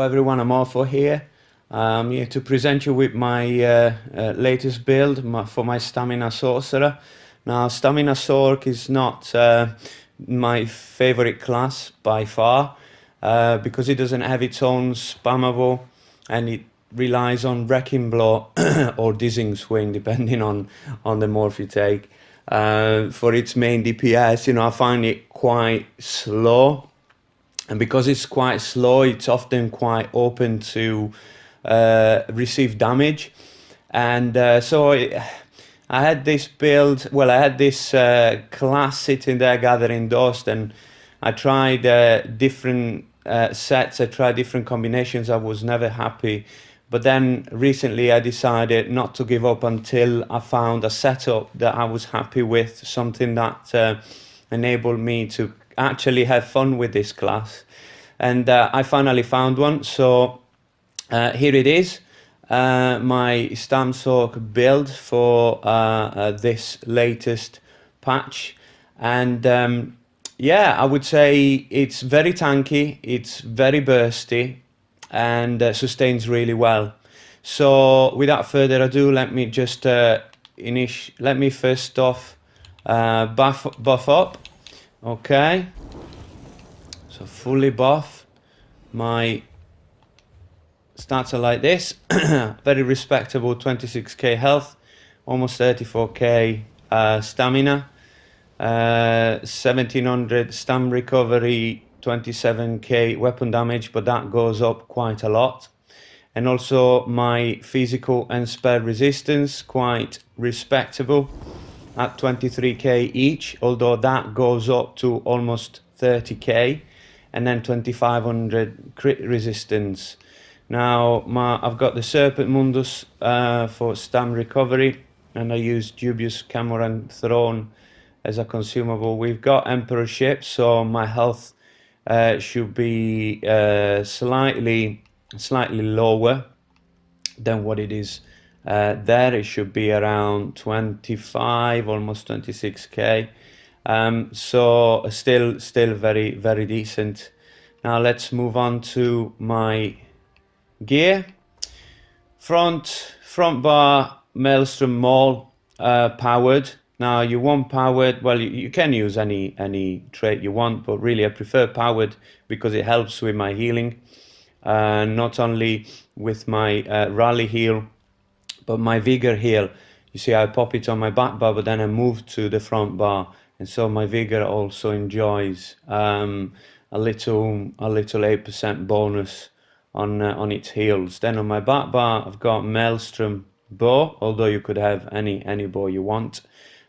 Hello everyone, I'm Orfo here. I'm here to present you with my latest build for my Stamina Sorcerer. Now, Stamina Sorc is not my favorite class by far because it doesn't have its own spammable and it relies on Wrecking Blow or Dizzying Swing depending on the morph you take. For its main DPS, I find it quite slow. And because it's quite slow, it's often quite open to receive damage. And I had this build, I had this class sitting there gathering dust, and I tried different sets, I tried different combinations. I was never happy. But then recently I decided not to give up until I found a setup that I was happy with, something that enabled me to actually have fun with this class. And I finally found one, so here it is, my Stam Sorc build for this latest patch. And yeah, I would say it's very tanky, it's very bursty, and sustains really well. So without further ado, let me just let me first off buff up. Okay, so fully buff. My stats are like this. Very respectable 26k health, almost 34k stamina, 1700 stam recovery, 27k weapon damage, but that goes up quite a lot. And also my physical and spell resistance, quite respectable at 23k each, although that goes up to almost 30k, and then 2500 crit resistance. Now I've got the Serpent Mundus for stam recovery, and I use Dubious Camoran Throne as a consumable. We've got Emperor Ship, so my health should be slightly lower than what it is there. It should be around 25, almost 26k. So still very decent. Now let's move on to my gear. Front bar Maelstrom Maul powered. Now you want powered, well you can use any trait you want, but really I prefer powered because it helps with my healing. Not only with my rally heal, but my vigor heal. You see, I pop it on my back bar, but then I move to the front bar, and so my vigor also enjoys a little 8% bonus on its heals. Then on my back bar, I've got Maelstrom bow, although you could have any bow you want.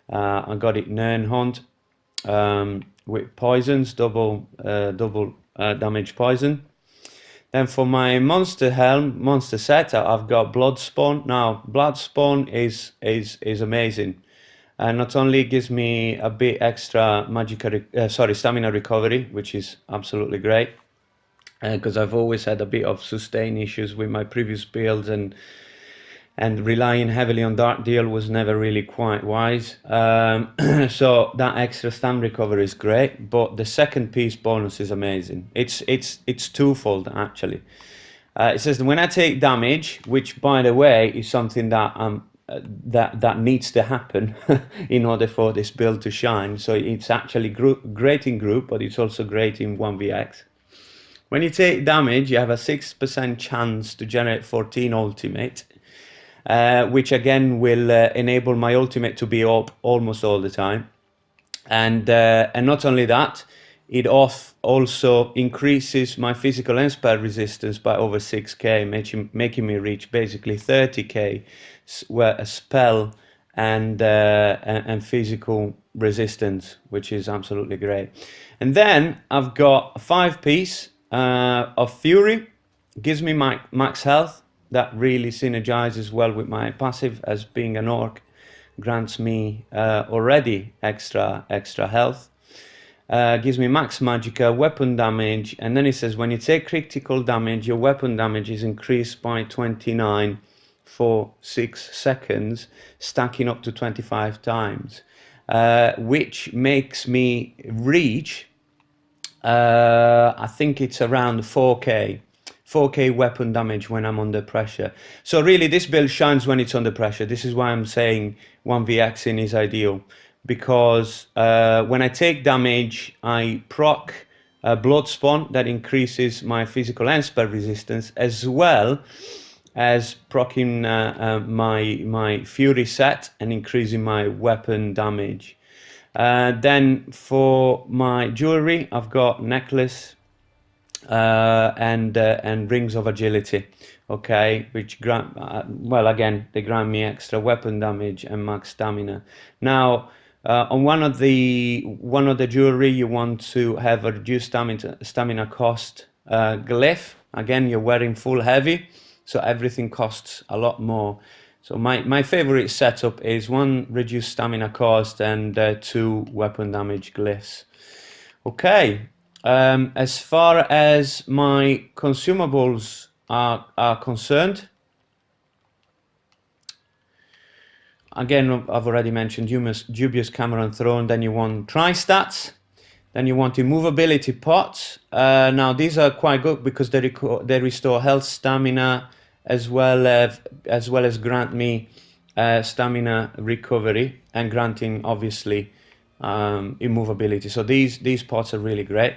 I got it Nern Hunt with poisons, double damage poison. Then for my monster helm, monster set, I've got Bloodspawn. Now, Bloodspawn is amazing. Not only gives me a bit extra stamina recovery, which is absolutely great, because I've always had a bit of sustain issues with my previous builds, and relying heavily on Dark Deal was never really quite wise. So that extra stam recovery is great, but the second piece bonus is amazing. It's twofold actually. It says when I take damage, which by the way is something that that needs to happen in order for this build to shine. So it's actually great in group, but it's also great in 1vx. When you take damage, you have a 6% chance to generate 14 ultimate. Which again will enable my ultimate to be up almost all the time, and not only that, it also increases my physical and spell resistance by over 6k, making me reach basically 30k spell and physical resistance, which is absolutely great. And then I've got a 5-piece of Fury, gives me max health. That really synergizes well with my passive, as being an orc grants me already extra health. Gives me max magicka, weapon damage, and then it says when you take critical damage, your weapon damage is increased by 29 for 6 seconds, stacking up to 25 times, which makes me reach, I think it's around 4k 4k weapon damage when I'm under pressure. So really this build shines when it's under pressure. This is why I'm saying 1vxing is ideal, because when I take damage, I proc blood spawn that increases my physical and spell resistance, as well as proccing my fury set and increasing my weapon damage. Then for my jewelry, I've got necklace and rings of agility, okay, which grant well, again, they grant me extra weapon damage and max stamina. Now on one of the jewelry, you want to have a reduced stamina cost glyph. Again, you're wearing full heavy, so everything costs a lot more. So my favorite setup is 1 reduced stamina cost and 2 weapon damage glyphs. Okay, as far as my consumables are concerned, again, I've already mentioned dubious Cameron throne. Then you want tri-stats. Then you want immovability pots. Now these are quite good because they restore health, stamina, as well as grant me stamina recovery, and granting obviously immovability. So these pots are really great.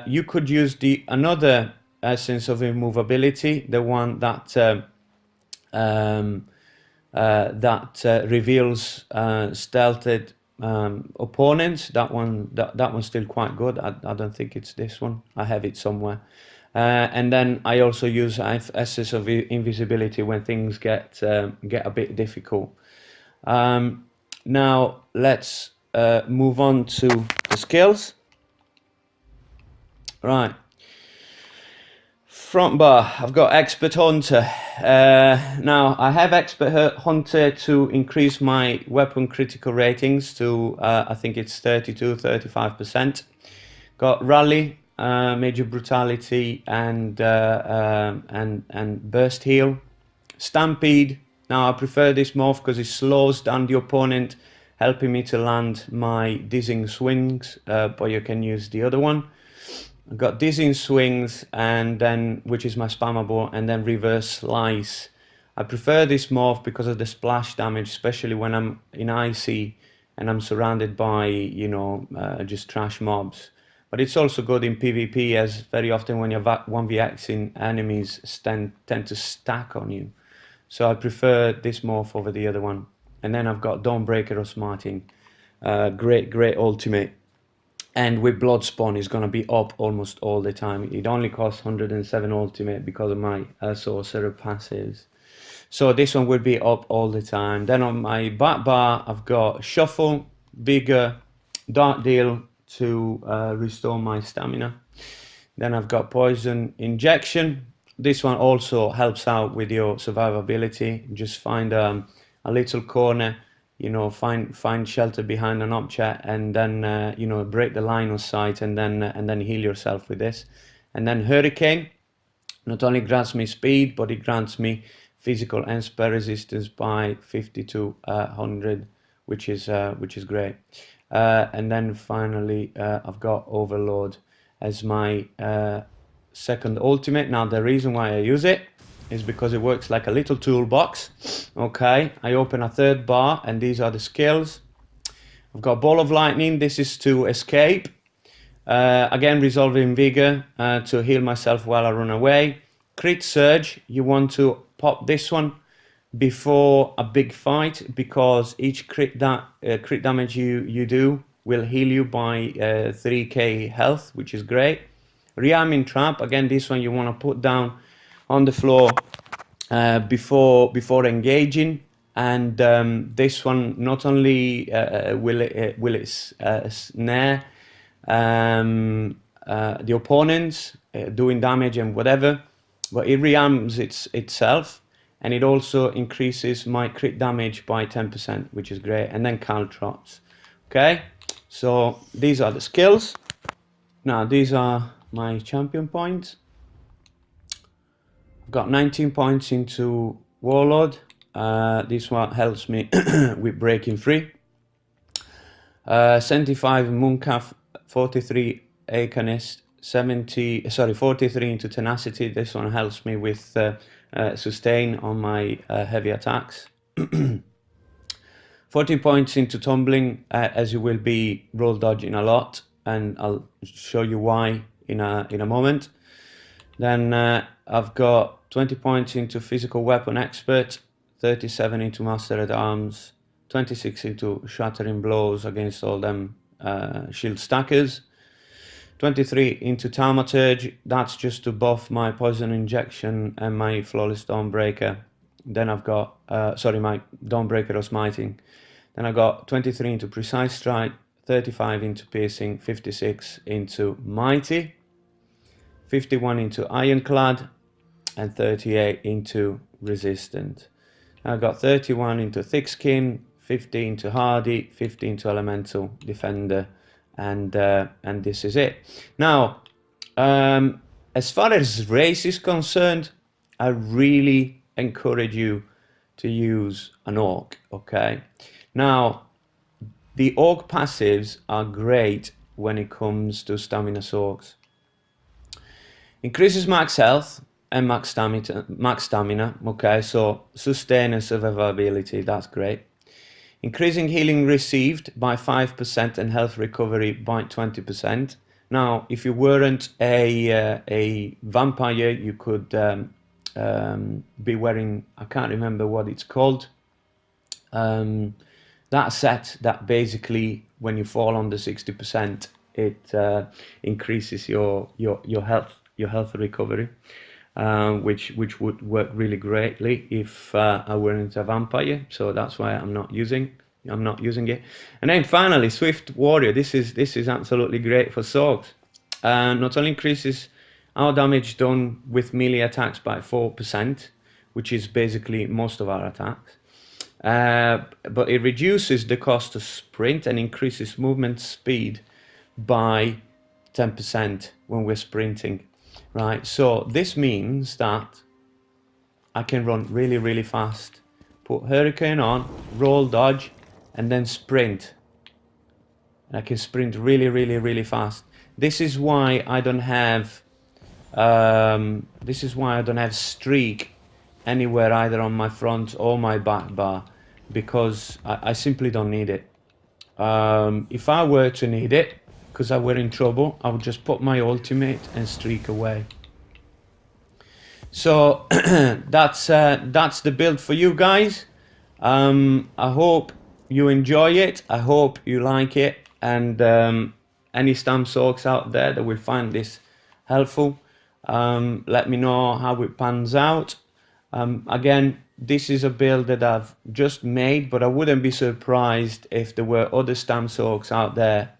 You could use another essence of immovability, the one that reveals stealthed opponents. That one's still quite good. I don't think it's this one. I have it somewhere. And then I also use essence of invisibility when things get a bit difficult. Now let's move on to the skills. Right. Front bar, I've got Expert Hunter. Now I have Expert Hunter to increase my weapon critical ratings to I think it's 32-35%. Got Rally, Major Brutality, and Burst Heal. Stampede. Now I prefer this morph because it slows down the opponent, helping me to land my dizzying swings. But you can use the other one. I've got dizzying swings, and then which is my spammable, and then reverse slice. I prefer this morph because of the splash damage, especially when I'm in icy and I'm surrounded by, you know, just trash mobs. But it's also good in PvP, as very often when you're 1vxing, enemies tend to stack on you. So I prefer this morph over the other one. And then I've got Dawnbreaker or Smarting. Great ultimate. And with Bloodspawn, is going to be up almost all the time. It only costs 107 ultimate because of my Sorcerer passives. So this one will be up all the time. Then on my back bar, I've got Shuffle, Vigor, Dark Deal to restore my stamina. Then I've got Poison Injection. This one also helps out with your survivability. Just find a little corner, you know, find shelter behind an object, and then you know, break the line of sight, and then heal yourself with this. And then Hurricane not only grants me speed, but it grants me physical and spell resistance by 50 to 100, which is great. And then finally I've got Overload as my second ultimate. Now the reason why I use it is because it works like a little toolbox. Okay, I open a third bar, and these are the skills. I've got Ball of Lightning. This is to escape. Again, Resolving Vigor to heal myself while I run away. Crit Surge, you want to pop this one before a big fight, because each crit damage you do will heal you by 3k health, which is great. Rearming Trap, again, this one you want to put down on the floor before engaging, and this one not only will it snare the opponents doing damage and whatever, but it rearms itself, and it also increases my crit damage by 10%, which is great. And then Caltrops. Okay, so these are the skills. Now these are my champion points. Got 19 points into Warlord. This one helps me with breaking free. 75 Mooncalf, 43 Acanist, 43 into tenacity. This one helps me with sustain on my heavy attacks. 14 points into tumbling, as you will be roll dodging a lot, and I'll show you why in a moment. Then I've got 20 points into physical weapon expert, 37 into master at arms, 26 into shattering blows against all them shield stackers, 23 into thaumaturge. That's just to buff my poison injection and my flawless dawnbreaker. Then I've got my dawnbreaker or smiting. Then I got 23 into precise strike, 35 into piercing, 56 into mighty, 51 into ironclad, and 38 into resistant. I got 31 into thick skin, 15 into hardy, 15 to elemental defender, and this is it. Now, as far as race is concerned, I really encourage you to use an orc. Okay, now the orc passives are great when it comes to stamina orcs. Increases max health and max stamina. Okay, so sustain and survivability, that's great. Increasing healing received by 5% and health recovery by 20%. Now, if you weren't a vampire, you could be wearing, I can't remember what it's called, that set that basically when you fall under 60%, it increases your health recovery, which would work really greatly if I weren't a vampire. So that's why I'm not using it. And then finally, Swift Warrior. This is absolutely great for Sorgs. Not only increases our damage done with melee attacks by 4%, which is basically most of our attacks, but it reduces the cost to sprint and increases movement speed by 10% when we're sprinting. Right, so this means that I can run really, really fast, put Hurricane on, roll dodge, and then sprint. And I can sprint really, really, really fast. This is why I don't have streak anywhere either on my front or my back bar, because I simply don't need it. If I were to need it, because I were in trouble, I would just put my ultimate and streak away. So that's the build for you guys. I hope you enjoy it. I hope you like it, and any stam sorks out there that will find this helpful, let me know how it pans out. Again, this is a build that I've just made, but I wouldn't be surprised if there were other stam sorks out there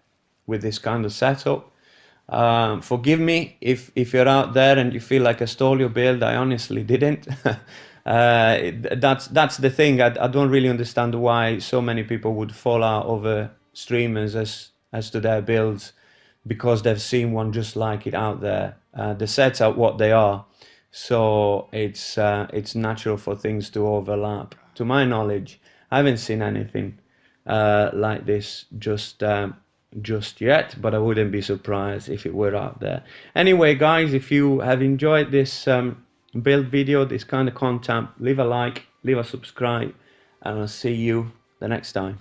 with this kind of setup. Forgive me if you're out there and you feel like I stole your build. I honestly didn't. That's the thing. I don't really understand why so many people would fall out over streamers as to their builds, because they've seen one just like it out there. The sets are what they are, so it's natural for things to overlap. To my knowledge, I haven't seen anything like this just yet, but I wouldn't be surprised if it were out there. Anyway, guys, if you have enjoyed this build video, this kind of content, leave a like, leave a subscribe, and I'll see you the next time.